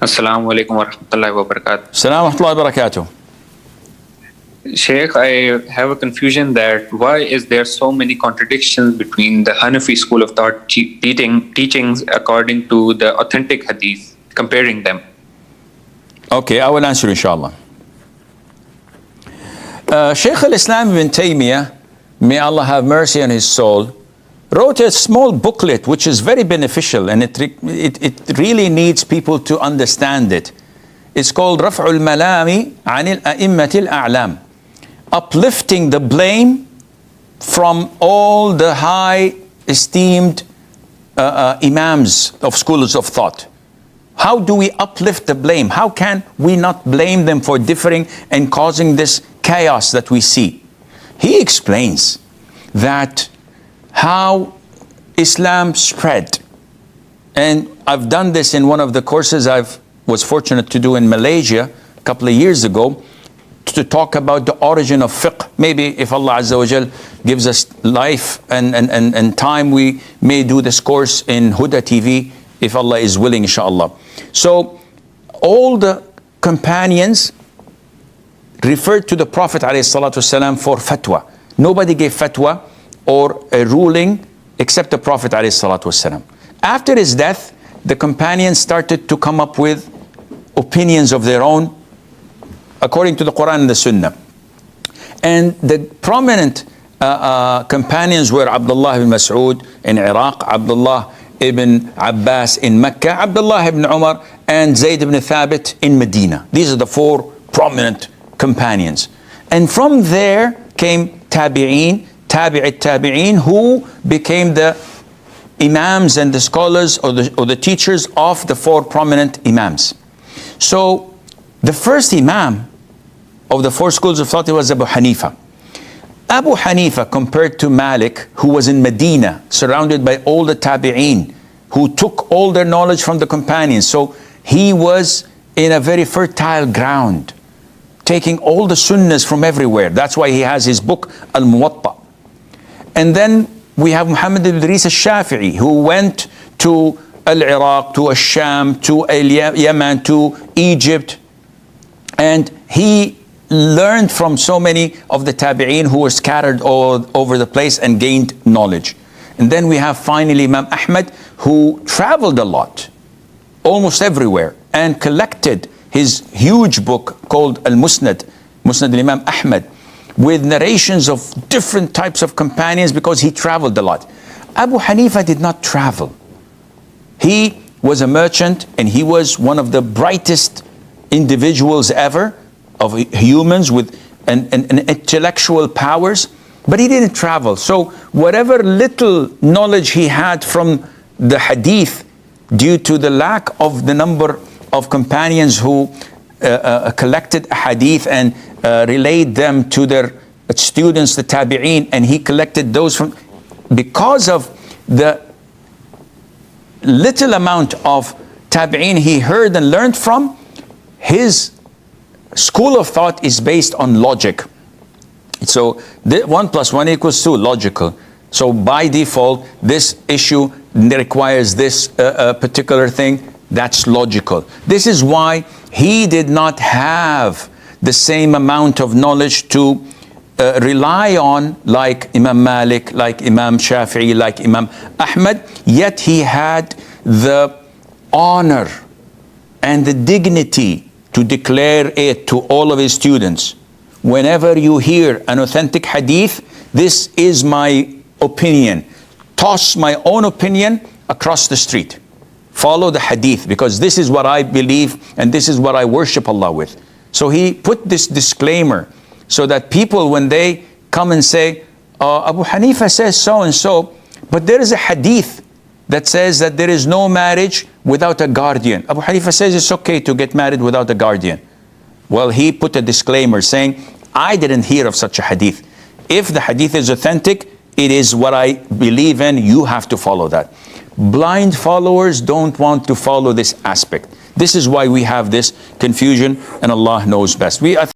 Assalamu alaikum wa rahmatullahi wa barakatuh. Salam wa rahmatullahi wa barakatuh. Sheikh, I have a confusion that why is there so many contradictions between the Hanafi school of thought teachings according to the authentic hadith, comparing them? Okay, I will answer inshallah. Sheikh al-Islam ibn Taymiyyah, may Allah have mercy on his soul, wrote a small booklet which is very beneficial, and it really needs people to understand it. It's called Raf'ul Malami Anil A'immatil A'lam, uplifting the blame from all the high esteemed imams of schools of thought. How do we uplift the blame? How can we not blame them for differing and causing this chaos that we see? He explains that how Islam spread. And I've done this in one of the courses I was fortunate to do in Malaysia a couple of years ago, to talk about the origin of fiqh. Maybe if Allah Azza wa Jal gives us life and time, we may do this course in Huda TV, if Allah is willing, inshallah. So all the companions referred to the Prophet ﷺ for fatwa. Nobody gave fatwa or a ruling except the Prophet ﷺ. After his death, the companions started to come up with opinions of their own according to the Qur'an and the Sunnah. And the prominent companions were Abdullah ibn Mas'ud in Iraq, Abdullah ibn Abbas in Mecca, Abdullah ibn Umar, and Zayd ibn Thabit in Medina. These are the four prominent companions. And from there came Tabi'een, Tabi'in, who became the imams and the scholars or the teachers of the four prominent imams. So the first imam of the four schools of thought was Abu Hanifa. Abu Hanifa, compared to Malik, who was in Medina, surrounded by all the Tabi'een, who took all their knowledge from the companions. So he was in a very fertile ground, taking all the sunnahs from everywhere. That's why he has his book, Al-Muwatta. And then we have Muhammad ibn Idris al-Shafi'i, who went to Al-Iraq, to Al-Sham, to Yemen, to Egypt. And he learned from so many of the Tabi'een who were scattered all over the place and gained knowledge. And then we have finally Imam Ahmad, who traveled a lot, almost everywhere, and collected his huge book called Al-Musnad, Musnad al-Imam Ahmad, with narrations of different types of companions because he traveled a lot. Abu Hanifa did not travel. He was a merchant and he was one of the brightest individuals ever, of humans with an intellectual powers, but he didn't travel. So whatever little knowledge he had from the hadith, due to the lack of the number of companions who collected hadith and relayed them to their students, the Tabi'een, and he collected those from, because of the little amount of Tabi'een he heard and learned from, his school of thought is based on logic. So 1 + 1 = 2, logical. So by default, this issue requires this particular thing. That's logical. This is why he did not have the same amount of knowledge to rely on like Imam Malik, like Imam Shafi'i, like Imam Ahmad, yet he had the honor and the dignity to declare it to all of his students. Whenever you hear an authentic hadith, this is my opinion. Toss my own opinion across the street. Follow the hadith, because this is what I believe and this is what I worship Allah with. So he put this disclaimer so that people, when they come and say, Abu Hanifa says so and so, but there is a hadith that says that there is no marriage without a guardian. Abu Hanifa says it's okay to get married without a guardian. Well, he put a disclaimer saying, I didn't hear of such a hadith. If the hadith is authentic, it is what I believe in, you have to follow that. Blind followers don't want to follow this aspect. This is why we have this confusion, and Allah knows best.